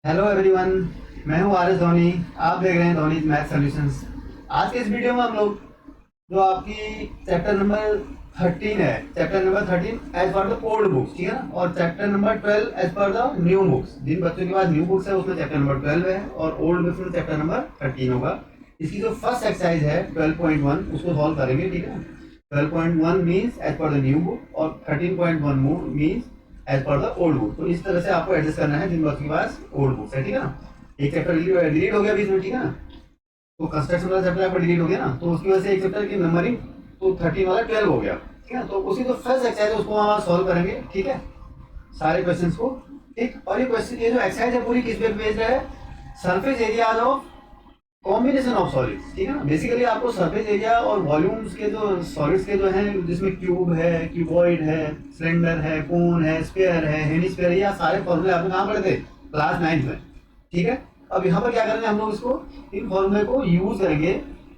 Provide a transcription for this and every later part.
Hello everyone, मैं हूं R S Dhoni. आप देख रहे हैं धोनी मैथ सॉल्यूशंस। आज के इस वीडियो में हम लोग जो आपकी चैप्टर नंबर 13 है, chapter number 13 as per the old books, ठीक है ना, और chapter number 12 as per the new books. जिन बच्चों के पास न्यू बुक्स है उसमें चैप्टर नंबर 12 है और ओल्ड बुक्स में चैप्टर नंबर 13 होगा। इसकी जो फर्स्ट एक्सरसाइज है 12.1 उसको सॉल्व करेंगे, ठीक है। 12.1 means as per the new book और 13.1 means as per the old book. तो इस तरह से आपको एडजस्ट करना है जिन बच्चों के पास ओल्ड बुक्स है, ठीक है ना। एक चैप्टर डिलीट हो गया बीच में, ठीक है ना, तो कंस्ट्रक्शन वाला चैप्टर आपका डिलीट हो गया ना, तो उसकी वजह से एक चैप्टर की नंबरिंग तो 13 वाला 12 हो गया, ठीक है ना। तो उसी जो फर्स्ट एक्सरसाइज है उसको हम सॉल्व करेंगे, ठीक है, सारे क्वेश्चंस को, ठीक। और ये क्वेश्चन, ये जो एक्सरसाइज है पूरी किस पे बेस्ड है? Surface area of combination of solids, ठीक है ना। बेसिकली आपको सरफेस एरिया और वॉल्यूम्स के जो सॉलिड्स के जो हैं, जिसमें क्यूब है, क्यूबॉइड है, सिलेंडर है, कोन है, स्फीयर है, हेमिस्फीयर है, या सारे फॉर्मूले आपने कहाँ पढ़े थे? क्लास 9 में, ठीक है। अब यहाँ पर क्या करेंगे हम लोग, इसको इन फॉर्मूले को यूज करेंगे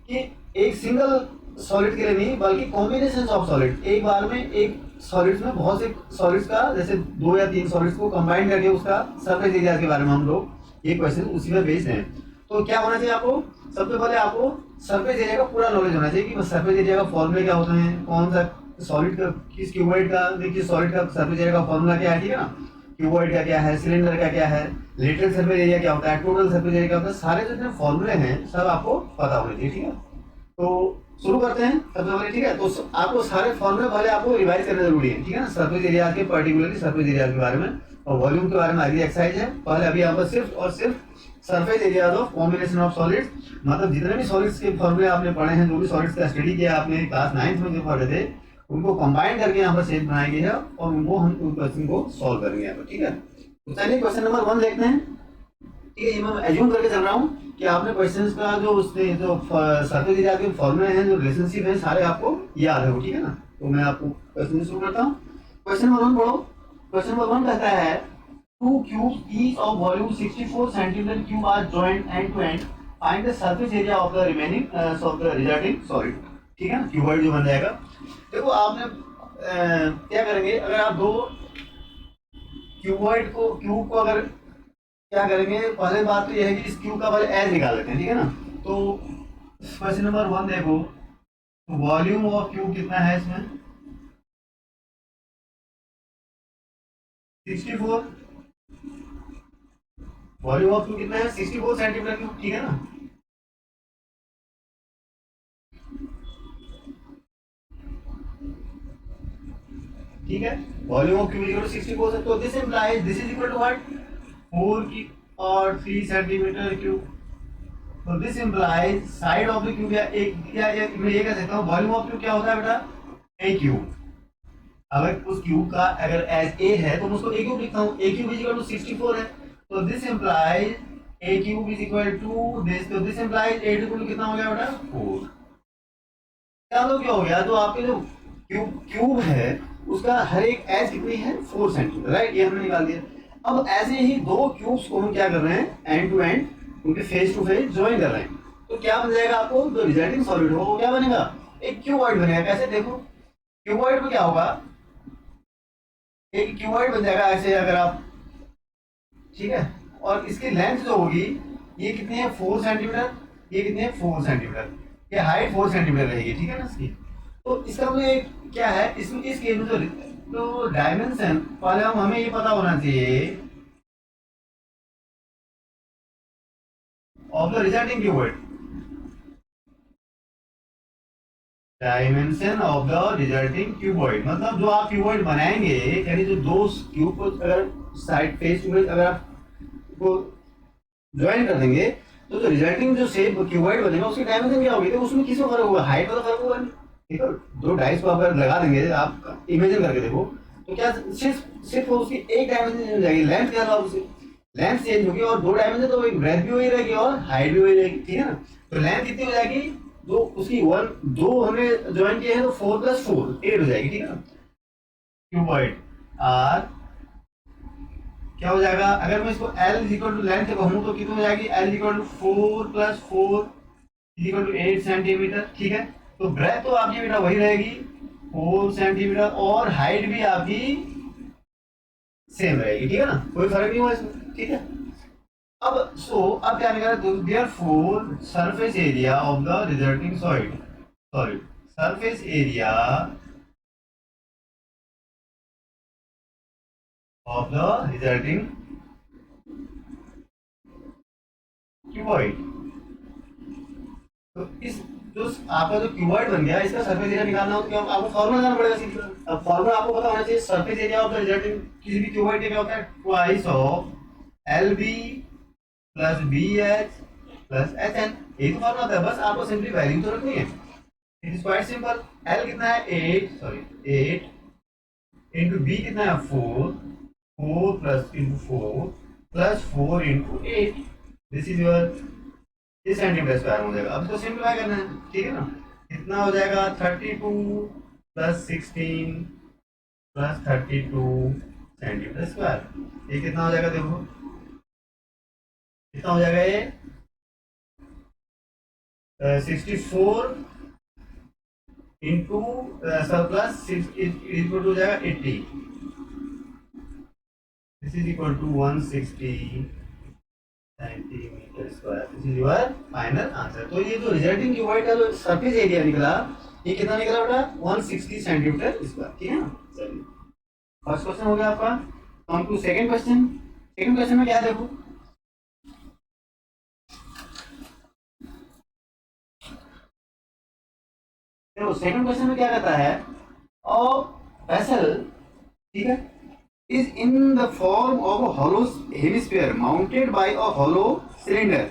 कि एक सिंगल सॉलिड के लिए नहीं बल्कि कॉम्बिनेशन ऑफ सॉलिड, एक बार में एक सॉलिड्स में बहुत से सॉलिड्स का, जैसे 2 या 3 सॉलिड्स को कंबाइन करके उसका सरफेस एरिया के बारे में हम लोग ये क्वेश्चन उसी में बेस्ड हैं। तो क्या होना चाहिए आपको? सबसे पहले आपको सरफेस एरिया का पूरा नॉलेज होना चाहिए कि सरफेस एरिया का फॉर्मूले क्या होते हैं, कौन सा सॉलिड का, किस क्यूबॉइड का, किस सॉलिड का सरफेस एरिया का फॉर्मूला क्या है, ठीक है ना। क्यूबॉइड का क्या है, सिलेंडर का क्या है, लेटरल सरफेस एरिया क्या होता है, टोटल सरफेस एरिया क्या होता है, सारे जितने फॉर्मूले हैं सब आपको पता होने चाहिए, ठीक है। तो शुरू करते हैं सबसे पहले, ठीक है। तो आपको सारे फॉर्मूले पहले आपको रिवाइज करना जरूरी है, ठीक है ना, सरफेस एरिया के, पर्टिकुलरली सरफेस एरिया के बारे में और वॉल्यूम के बारे में आगे एक्सरसाइज है। पहले अभी यहाँ पर सिर्फ और सिर्फ surface area of combination of solids, मतलब जितने भी सॉलिड्स के फॉर्मूले आपने पढ़े हैं, जो भी सॉलिड्स का स्टडी किया आपने क्लास 9 में जो पढ़े थे, उनको कंबाइन करके यहाँ पर शेप बनाएंगे है और उनको हम उन क्वेश्चन को सॉल्व करेंगे यहाँ पर, ठीक है। तो चलिए क्वेश्चन नंबर 1 देखते हैं, ठीक है। ये मैं एज्यूम करके चल रहा हूँ कि आपने क्वेश्चंस का जो उसने जो सरफेस एरिया के फॉर्मूले हैं, जो रिलेशनशिप है, सारे आपको याद है, ठीक है ना। तो मैं आपको क्वेश्चन शुरू करता हूँ। क्वेश्चन नंबर 1 पढ़ो। क्वेश्चन नंबर 1 कहता है two cubes each of volume 64 centimeter cube are joined end to end. Find the surface area of the remaining of the resulting solid, ठीक है ना, क्यूबॉइड जो बन जाएगा। देखो आपने क्या करेंगे, अगर आप दो क्यूब को अगर क्या करेंगे, पहले बात तो यह है कि इस क्यूब का पहले एज निकाल लेते हैं, ठीक है ना। तो क्वेश्चन नंबर 1 देखो, वॉल्यूम ऑफ क्यूब कितना है इसमें? 64। वॉल्यूम ऑफ क्यूब कितना है? 64 सेंटीमीटर क्यूब, ठीक है ना। ठीक है, volume of cube equal to 64 है, तो this implies this is equal to what? 4 की और 3 सेंटीमीटर क्यूब। तो this implies side of the cube, या एक, या मैं ये कह सकता हूँ वॉल्यूम ऑफ क्यूब क्या होता है बेटा? ए क्यूब। अगर उस क्यूब का अगर एज ए है तो मैं उसको ए क्यूब लिखता हूँ, A cube is equal to 64 है, तो this implies A cube is equal to this, तो this implies A equal to कितना हो गया बेटा? 4। क्या हो गया, तो आपके जो क्यूब है उसका हर एक एज कितनी है? 4 सेंटीमीटर, राइट, ये हमने निकाल दिया। अब ऐसे ही दो क्यूब्स को हम क्या कर रहे हैं, एंड टू एंड उनके फेस टू फेस ज्वाइन कर रहे हैं, तो क्या बन जाएगा आपको? जो रिजल्टिंग सॉलिड हो वो क्या बनेगा? एक क्यूबॉइड बनेगा। कैसे? देखो क्यूबॉइड में क्या होगा, एक क्यूबॉइड बन जाएगा ऐसे अगर आप, ठीक है, और इसकी लेंथ जो होगी ये कितनी है? 4 सेंटीमीटर। ये कितनी है? 4 सेंटीमीटर। ये हाइट 4 सेंटीमीटर रहेगी, ठीक है ना इसकी। तो इसका मतलब क्या है, इसमें इस केस में तो डायमेंशन पहले हमें ये पता होना चाहिए of the resulting cuboid, dimension of the resulting cuboid, मतलब जो आप क्यूबॉइड बनाएंगे, यानी जो दो क्यूब को अगर साइड फेस टू फेस अगर आप को ज्वाइन कर देंगे, तो जो रिजल्टिंग जो शेप क्यूबॉइड बनेगा उसकी डायमेंशन क्या होगी? तो उसमें किसमें फर्क होगा? हाइट में तो फर्क होगा नहीं, ठीक है। दो डाइस को अगर लगा देंगे, आप इमेजिन करके देखो, तो क्या सिर्फ उसकी एक डायमेंशन चेंज हो जाएगी, लेंथ क्या होगा, उसकी लेंथ चेंज होगी, और दो डायमेंशन तो एक ब्रेथ भी वही रहेगी और हाइट भी वही रहेगी, ठीक है ना। तो लेंथ कितनी हो जाएगी? जो उसकी 2 हमने ज्वाइन किए हैं तो 4 + 4 8 हो जाएगी, ठीक है ना। क्यूबॉइड आर क्या हो जाएगा, अगर मैं इसको L इक्वल टू लेंथ कहूँ तो कितनी हो जाएगी? L equal to 4 + 4 equal to 8 centimetre, ठीक है। तो ब्रेथ तो आपकी बेटा वही रहेगी 4 सेंटीमीटर, और हाइट भी आपकी सेम रहेगी, ठीक है ना, कोई फर्क नहीं हुआ इसमें, ठीक है। अब अब क्या निकला, therefore surface area of the resulting soil, sorry surface area of the resulting cuboid. तो इस जो आपका जो क्यूबॉइड बन गया, इसका सरफेस एरिया निकालना हो तो क्या आपको फॉर्मूला जानना पड़ेगा सीधा। अब फॉर्मूला आपको पता होना चाहिए, surface area of the resulting किसी भी क्यूबॉइड का क्या होता है, twice of L B plus B H plus H N. यही तो फॉर्मूला होता है, बस आपको सिंपली वैल्यू तो रखनी है। It is quite simple. L कितना है 8, सॉरी 8 इंटू बी कितना है 4, 4 plus into 4 plus 4 into 8, this is your, ये सेंटीमीटर स्क्वायर हो जाएगा। अब इसको सिंप्लीफाई करना है, ठीक है ना। कितना हो जाएगा 32 प्लस 16 प्लस 32 सेंटीमीटर स्क्वायर। ये कितना हो जाएगा देखो, कितना हो जाएगा ये 64 into sir plus equal to हो जाएगा 80, this is equal to 160 centimetre square. This is your final answer. तो ये जो रिजल्टिंग क्यूबॉइड का जो सरफेस एरिया निकला, ये कितना निकला बेटा 160 सेंटीमीटर स्क्वायर, ठीक है ना। चलिए फर्स्ट क्वेश्चन हो गया आपका। Come to second question. Second question में क्या है देखो, देखो सेकंड क्वेश्चन में क्या कहता है, अ वेसल, ठीक है, is in the form of a hollow hemisphere mounted by a hollow cylinder.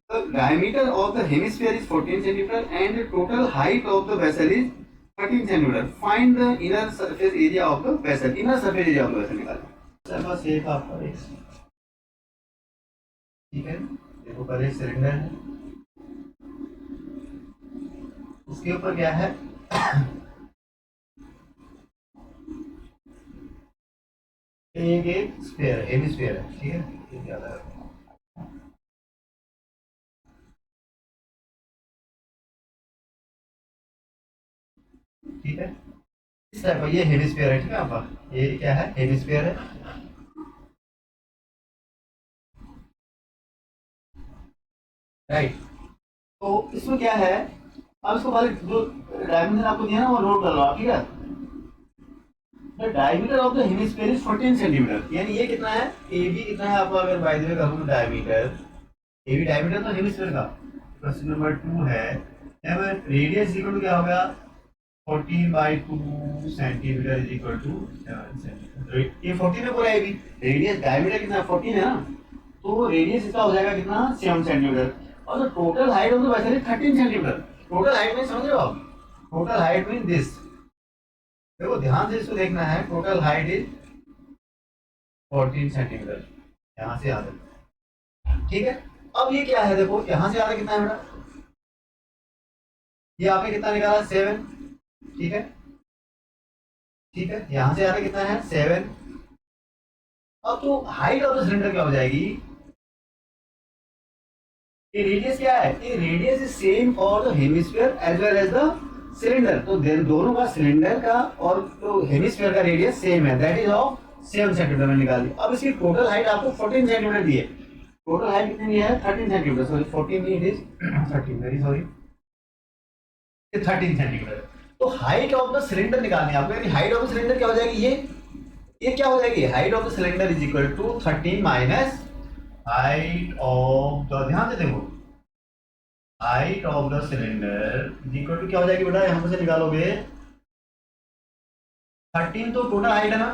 The diameter of the hemisphere is 14 centimeter and the total height of the vessel is 13 centimeter. Find the inner surface area of the vessel. Inner surface area of the vessel निकालें। Sir बस एक आपका एक, ठीक है, देखो पहले cylinder है, उसके ऊपर क्या है एक स्फीयर, हेमिस्फीयर है, ठीक है, ये क्या है, ठीक है, इस टाइप का ये हेमिस्फीयर है, ठीक है आपका, ये क्या है हेमिस्फीयर है, राइट। तो इसमें क्या है, अब इसको पहले जो डायमेंशन आपको दिया ना वो नोट कर लो आप, ठीक है। The diameter of the hemisphere is 14 centimetre, यानी ये कितना है, ए बी कितना है आपका, अगर बाय द वे करूँ डायमीटर, ए बी डायमीटर तो हेमिस्फीयर का। क्वेश्चन नंबर 2 है, रेडियस इक्वल टू क्या हो गया 14 by 2 centimetre is equal to 7 centimetre. ये 14 में बोला है भी, रेडियस डायमीटर कितना 14 है ना, तो रेडियस इसका हो जाएगा कितना 7 सेंटीमीटर। और जो total height of the vessel is 13 centimetre. Total height में समझ रहे हो आप, टोटल हाइट मीन दिस, देखो ध्यान से इसको देखना है, टोटल हाइट इज 14 सेंटीमीटर, यहाँ से आ तक, ठीक है। अब ये क्या है देखो, यहाँ से आ रहा कितना है बेटा, ये आपने कितना निकाला 7, ठीक है, ठीक है, यहाँ से आ रहा कितना है 7। अब तो हाइट ऑफ द सिलेंडर क्या हो जाएगी, ये रेडियस क्या है, ये radius is same for the hemisphere as well as the cylinder. तो दोनों का, सिलेंडर का और तो हेमिस्फीयर का रेडियस सेम है, दैट इज ऑफ 7 सेंटीमीटर में निकाल दी। अब इसकी टोटल हाइट आपको 14 सेंटीमीटर दी है, टोटल हाइट कितनी दी है 13 सेंटीमीटर, सॉरी 14 नहीं, it is 13, very sorry, 13 centimetre. तो हाइट ऑफ द सिलेंडर निकालनी है आपको, यानी हाइट ऑफ द सिलेंडर क्या हो जाएगी, ये क्या हो जाएगी, height of the cylinder is equal to 13 minus height of the, ध्यान से देखो, height of the cylinder equal to क्या हो जाएगी बेटा, यहां से निकालोगे 13 तो टोटल हाइट है ना,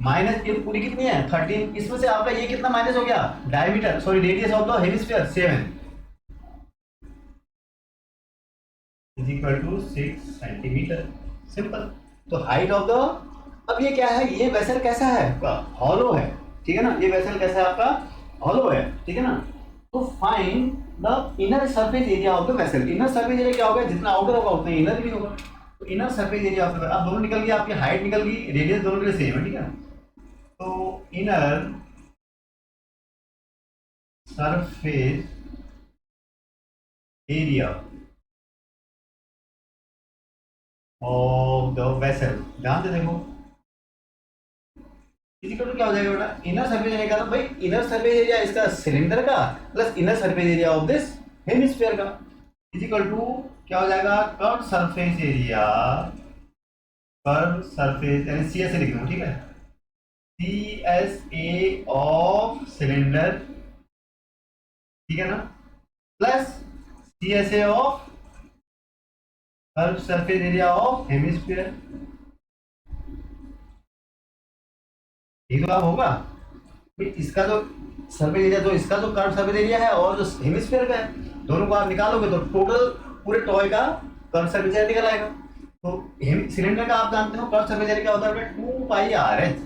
माइनस ये पूरी कितनी है 13, इसमें से आपका ये कितना माइनस हो गया, diameter sorry radius of the hemisphere 7 is equal to 6 centimetre, simple. तो हाइट ऑफ द, अब ये क्या है, ये वेसल कैसा है आपका, हॉलो है, ठीक है ना, ये वेसल कैसा है आपका, हॉलो है, ठीक है ना। तो find the inner surface area of the vessel. Inner surface area क्या होगा, जितना आउटर होगा उतना इनर भी होगा। तो inner surface area of the, अब दोनों निकल गया, आपकी हाइट निकल गई, रेडियस दोनों के लिए सेम है, ठीक है। तो inner surface area of the vessel, ध्यान से देखो, इजिकल टू क्या हो जाएगा बेटा, इनर सरफेस एरिया का, भाई इनर सरफेस एरिया इसका सिलेंडर का plus inner surface area of this hemisphere का इजिकल टू क्या हो जाएगा, curve surface area, curve surface यानी सी एस ए लिख दूँ, ठीक है, C S A of cylinder, ठीक है ना, plus C S A of curve surface area of hemisphere. ये तो आप होगा भाई, इसका जो सर्फेस एरिया, जो इसका जो कर्व सर्फेस एरिया है और जो हेमिस्फीयर का है, दोनों को आप निकालोगे तो टोटल पूरे टॉय का कर्व सर्फेस एरिया निकल आएगा। तो सिलेंडर का आप जानते हो कर्व सर्फेस एरिया क्या होता है, 2 pi R H,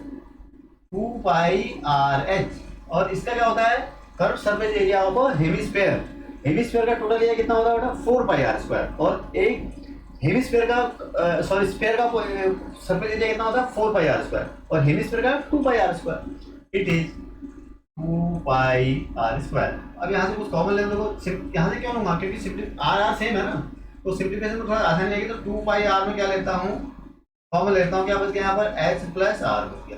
2 pi R H, और इसका क्या होता है, curve surface area of hemisphere. Hemisphere का टोटल एरिया कितना होता है बेटा, 4 पाई आर स्क्वायर, और एक हेमिस्फीयर का सॉरी स्फीयर का सरफेस एरिया कितना होता है, 4 पाई आर स्क्वायर, और हेमिस्फीयर का 2 pi R square, it is 2 pi R square. अब यहाँ से कुछ कॉमन ले लो, यहाँ से क्यों लूंगा, क्योंकि सिंपली आर आर सेम है ना, तो सिंप्लीफिकेशन में थोड़ा आसानी लगेगी, तो 2 पाई आर में क्या लेता हूँ, कॉमन लेता हूँ, क्या बच गया यहाँ पर एच प्लस आर बच गया,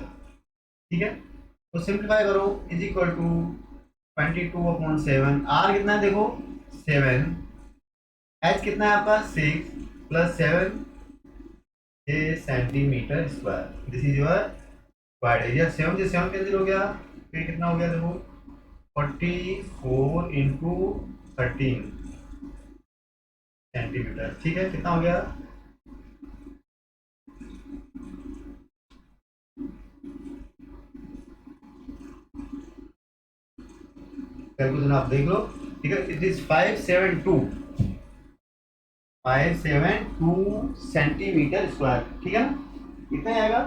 ठीक है। तो सिंप्लीफाई करो, इज इक्वल टू 22/7, आर कितना है देखो 7, एच कितना है आपका 6 plus 7 centimetre square, this is your wide area. 7 से 7 कैंसिल हो गया, फिर कितना हो गया देखो 44 इंटू 13 सेंटीमीटर, ठीक है, कितना हो गया, कैलकुलेशन आप देख लो, ठीक है, इट इज 572 सेंटीमीटर स्क्वायर, ठीक है ना, कितना आएगा।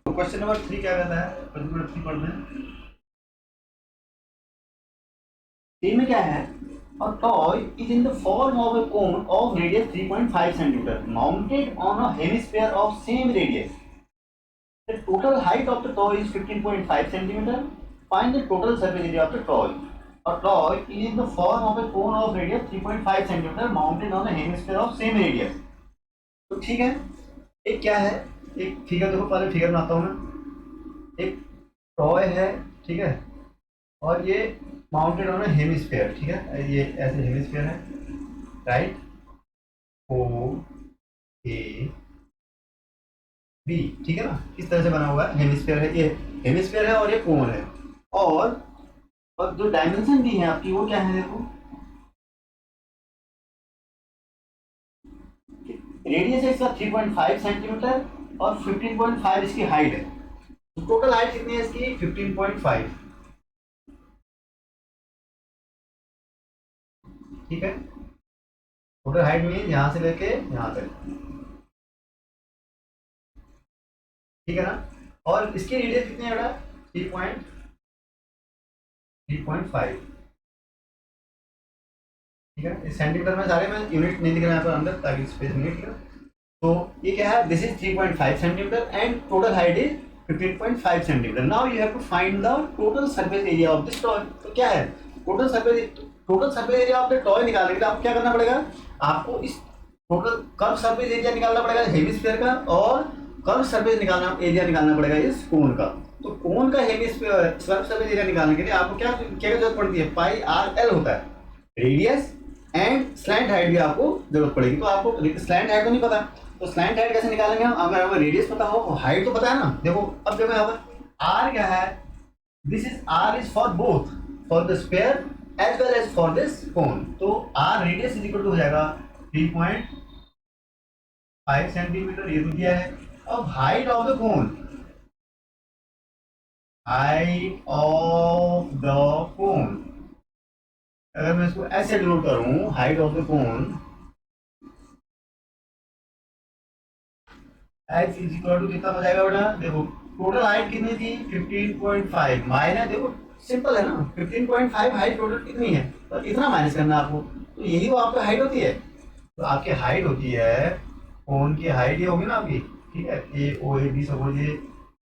तो क्वेश्चन नंबर 3 क्या कहता है, क्वेश्चन नंबर 3 पढ़ते हैं। 3 में क्या है, a toy is in the form of a cone of radius 3.5 centimeter mounted on a hemisphere of same radius. The total height of the toy is 15.5 centimeter. Find the total surface area of the toy. A toy is in the form of a cone of radius 3.5 centimeter mounted on a hemisphere of same radius. तो ठीक है, एक क्या है, एक figure देखो, पहले figure बनाता हूँ मैं, एक टॉय है, ठीक है, और ये माउंटेड ऑन हेमिस्फीयर, ठीक है, ये ऐसे हेमिस्फीयर है, राइट, ओ ए बी, ठीक है ना, इस तरह से बना हुआ है, हेमिस्फीयर है, ये हेमिस्फीयर है और ये कोन है, और जो डायमेंशन दी है आपकी वो क्या है देखो, रेडियस है इसका 3.5 सेंटीमीटर और 15.5 इसकी हाइट है, तो टोटल हाइट कितनी है इसकी 15.5, ठीक है, टोटल हाइट मीन यहां से लेके यहां तक, ठीक है ना, और इसकी रेडियस कितनी है बेटा 3.5, ठीक है, इस सेंटीमीटर में सारे में यूनिट नहीं दिख रहा है यहाँ पर अंदर, ताकि स्पेस नहीं, ठीक है। तो ये क्या है, this is 3.5 centimetre and total height is 15.5 centimetre. Now you have to find the total surface area of this toy. तो क्या है, total surface area of the toy निकालने के लिए आपको क्या करना पड़ेगा, आपको इस टोटल कर्व सरफेस एरिया निकालना पड़ेगा हेमिस्फीयर का, और कर्व सरफेस एरिया निकालना पड़ेगा इस कोन का। तो कोन का हेमिस्फीयर कर्व सरफेस एरिया निकालने के लिए आपको क्या क्या जरूरत पड़ती है, पाई आर एल होता है, रेडियस एंड स्लैंट हाइट भी आपको जरूरत पड़ेगी। तो आपको स्लैंट हाइट तो नहीं पता, तो स्लैंट हाइट कैसे निकालेंगे हम, अगर हमें रेडियस पता हो, हाइट तो पता है ना। देखो अब देखो यहाँ पर आर क्या है, this is R is for both, for the sphere as well as for this cone. तो R radius is equal to हो जाएगा 3.5 सेंटीमीटर, ये तो दिया है। अब height of the cone, height of the cone, अगर मैं इसको ऐसे डिनोट करूं, height of the cone H is equal to कितना हो जाएगा बेटा, देखो टोटल हाइट कितनी थी 15.5 माइनस, देखो सिंपल है ना, 15.5 हाइट टोटल कितनी है, तो इतना माइनस करना आपको, तो यही वो आपका हाइट होती है। तो आपकी हाइट होती है, कोन की हाइट ये होगी ना आपकी, ठीक है, A O A B suppose ये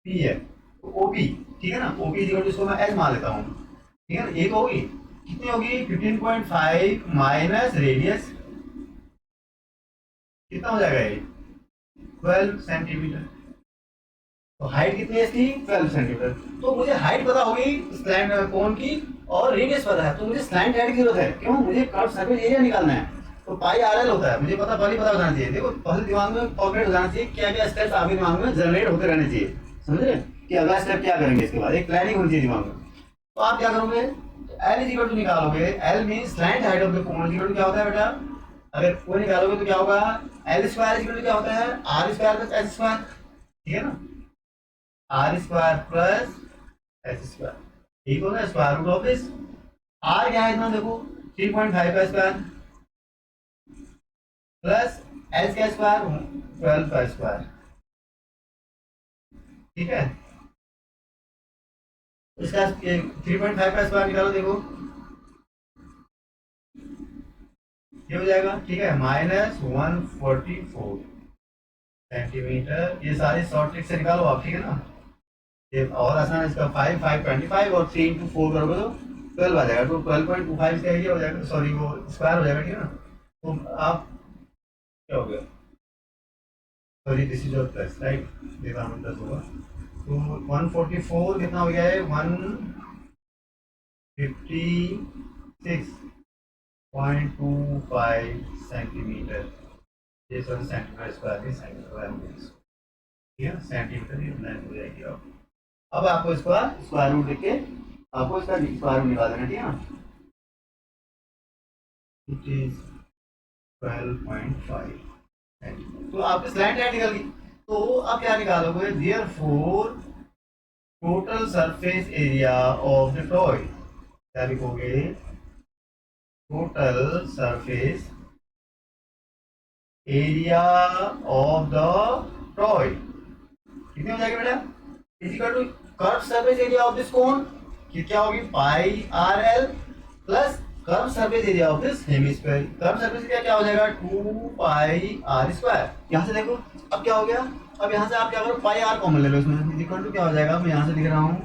पी है, तो ओ बी, ठीक है ना, O B is equal to इसको मैं एच मान लेता हूँ, ठीक है ना, ये तो होगी, कितनी होगी 15.5 माइनस रेडियस, कितना हो जाएगा ये 12 सेंटीमीटर। तो हाइट कितनी है इसकी 12 सेंटीमीटर। तो मुझे हाइट पता होगी स्लैंट कोन की और रेडियस पता है, तो मुझे स्लैंट हेड की जरूरत है। क्यों? मुझे कर्व सरफेस एरिया निकालना है। तो पाई आर एल होता है, मुझे पहले पता हो जाना चाहिए। देखो पहले दिमाग में फॉर्मेट हो जाना चाहिए, क्या क्या स्टेप्स आपके दिमाग में जनरेट होते रहने चाहिए, समझ रहे कि अगला स्टेप क्या करेंगे। इसके बाद एक प्लानिंग होनी चाहिए दिमाग में। तो आप क्या करोगे, एल इज इक्वल टू निकालोगे। L mean slant height of the cone is equal to क्या होता है बेटा, अगर वो निकालोगे तो क्या होगा, L square is equal to क्या होता है, R square plus H square, ठीक है ना, R square plus H square, ठीक हो ना, square root of this. R क्या है इतना देखो 3.5 का स्क्वायर प्लस एच का स्क्वायर 12 का स्क्वायर, ठीक है। इसका 3.5 का स्क्वायर निकालो, देखो ये हो जाएगा, ठीक है, -144 सेंटीमीटर। ये सारी शॉर्ट ट्रिक से निकालो आप, ठीक है ना। ये और आसान है, इसका 525 और 3 into 4 करोगे तो 12 आ जाएगा। तो 12.25 का एरिया हो जाएगा, सॉरी वो स्क्वायर हो जाएगा, ठीक है ना। तो आप क्या हो गया, sorry this is your plus right, देखा हम प्लस होगा। तो 144 कितना हो गया है, 156.25 सेंटीमीटर, ये सॉरी सेंटीमीटर स्क्वायर है, सेंटीमीटर, ठीक है, सेंटीमीटर ये लेंथ हो जाएगी। अब आपको इसका स्क्वायर रूट लेके आपको इसका स्क्वायर रूट निकाल देना, ठीक है ना। It is 12.5 centimetre. तो आपकी स्लैंट लाइन निकल गई। तो अब क्या निकालोगे, therefore total surface area of the toy, क्या लिखोगे, total surface area of the toy कितनी हो जाएगी बेटा, equal to curve surface area of this cone कि क्या होगी, pi R L plus curve surface area of this hemisphere. Curve surface area क्या हो जाएगा, 2 पाई आर स्क्वायर। यहाँ से देखो अब क्या हो गया, अब यहाँ से आप क्या करो, पाई आर कॉमन ले लो इसमें, इक्वल टू क्या हो जाएगा, मैं यहाँ से लिख रहा हूँ,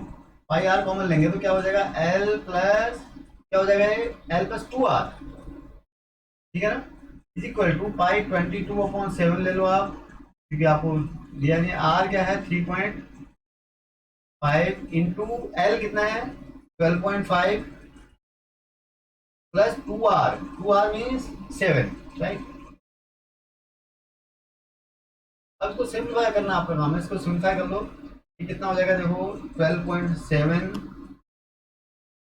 पाई आर कॉमन लेंगे तो क्या हो जाएगा, एल प्लस क्या हो जाएगा, एल प्लस 2 आर, ठीक है ना, इज इक्वल टू पाई 22/7 ले लो आप, क्योंकि आपको दिया नहीं। आर क्या है 3.5 इंटू एल कितना है 12.5 प्लस 2 आर मीन्स 7, राइट। अब इसको सिंप्लीफाई करना आपका काम है, इसको सिंप्लीफाई कर लो, ये कितना हो जाएगा, देखो 12.7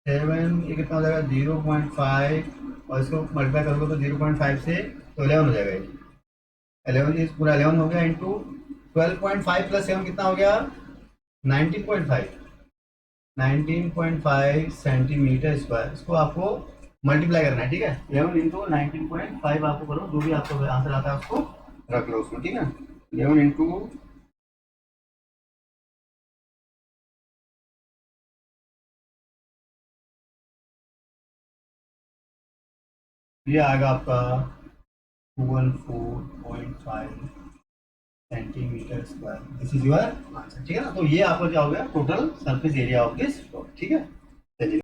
ये कितना हो जाएगा 0.5, और इसको मल्टीप्लाई करोगे तो 0.5 से तो 11 हो जाएगा, 11 इस पूरा 11 हो गया इंटू 12.5 प्लस 7 कितना हो गया 19.5 सेंटीमीटर स्क्वायर। इसको आपको मल्टीप्लाई करना है, ठीक है, 11 इंटू 19.5 आपको करो, जो भी आपको आंसर आता है उसको रख लो उसमें, ठीक है। 11 इंटू ये आएगा आपका 214.5 centimetre square, this is your answer, ठीक है ना। तो ये आपका क्या हो गया, total surface area of this, ठीक है। चलिए